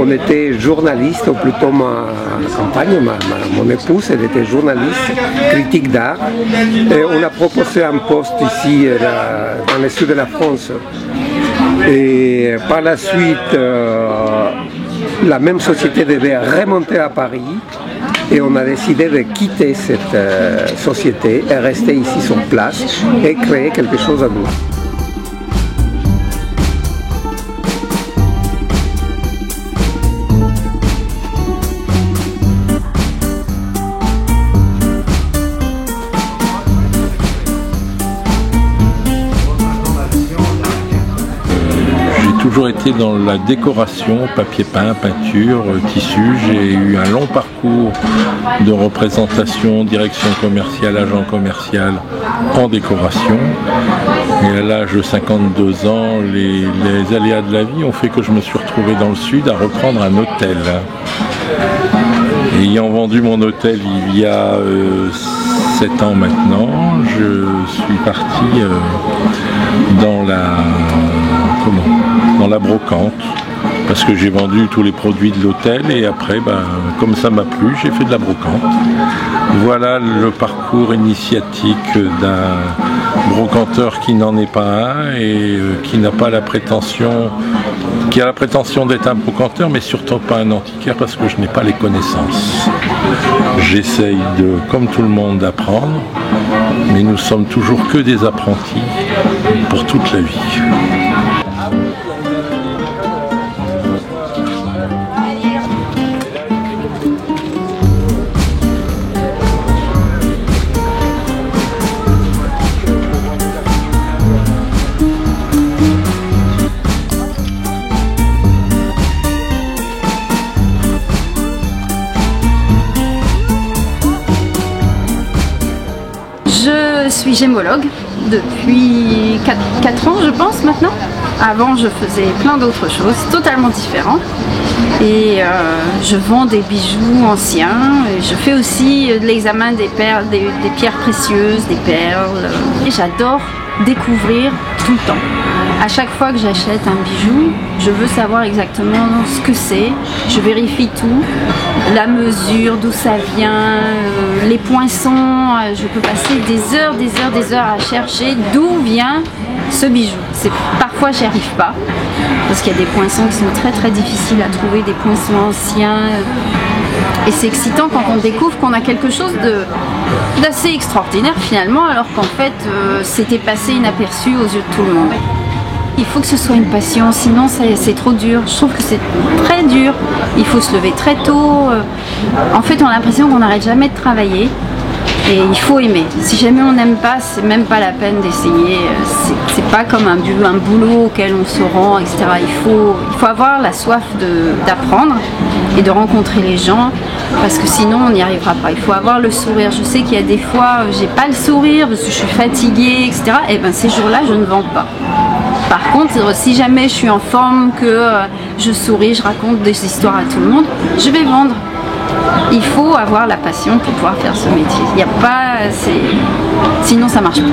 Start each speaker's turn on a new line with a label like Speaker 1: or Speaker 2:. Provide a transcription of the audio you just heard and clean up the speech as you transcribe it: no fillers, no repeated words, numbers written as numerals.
Speaker 1: on était journaliste, ou plutôt ma compagne, mon épouse, elle était journaliste, critique d'art. Et on a proposé un poste ici dans le sud de la France. Et par la suite, la même société devait remonter à Paris. Et on a décidé de quitter cette société et rester ici sur place et créer quelque chose à nous.
Speaker 2: J'ai toujours été dans la décoration, papier peint, peinture, tissu. J'ai eu un long parcours de représentation, direction commerciale, agent commercial en décoration. Et à l'âge de 52 ans, les aléas de la vie ont fait que je me suis retrouvé dans le sud à reprendre un hôtel. Ayant vendu mon hôtel il y a 7 ans maintenant, je suis parti dans la brocante, parce que j'ai vendu tous les produits de l'hôtel et après, comme ça m'a plu, j'ai fait de la brocante. Voilà le parcours initiatique d'un brocanteur qui n'en est pas un et qui n'a pas la prétention, qui a la prétention d'être un brocanteur, mais surtout pas un antiquaire parce que je n'ai pas les connaissances. J'essaye comme tout le monde, d'apprendre, mais nous sommes toujours que des apprentis pour toute la vie.
Speaker 3: Je suis gémologue depuis 4 ans, je pense, maintenant. Avant, je faisais plein d'autres choses totalement différentes. Et je vends des bijoux anciens. Et je fais aussi de l'examen des perles, des pierres précieuses, des perles. Et j'adore découvrir tout le temps. À chaque fois que j'achète un bijou, je veux savoir exactement ce que c'est. Je vérifie tout, la mesure, d'où ça vient, les poinçons. Je peux passer des heures à chercher d'où vient ce bijou. Parfois j'y arrive pas, parce qu'il y a des poinçons qui sont très difficiles à trouver, des poinçons anciens. Et c'est excitant quand on découvre qu'on a quelque chose d'assez extraordinaire finalement, alors qu'en fait c'était passé inaperçu aux yeux de tout le monde. Il faut que ce soit une passion, sinon c'est trop dur. Je trouve que c'est très dur. Il faut se lever très tôt. En fait, on a l'impression qu'on n'arrête jamais de travailler. Et il faut aimer. Si jamais on n'aime pas, c'est même pas la peine d'essayer. C'est pas comme un boulot auquel on se rend, etc. Il faut avoir la soif d'apprendre et de rencontrer les gens, parce que sinon on n'y arrivera pas. Il faut avoir le sourire. Je sais qu'il y a des fois, j'ai pas le sourire parce que je suis fatiguée, etc. Et ben ces jours-là, je ne vends pas. Par contre, si jamais je suis en forme, que je souris, je raconte des histoires à tout le monde, je vais vendre. Il faut avoir la passion pour pouvoir faire ce métier. Il n'y a pas, sinon ça marche pas.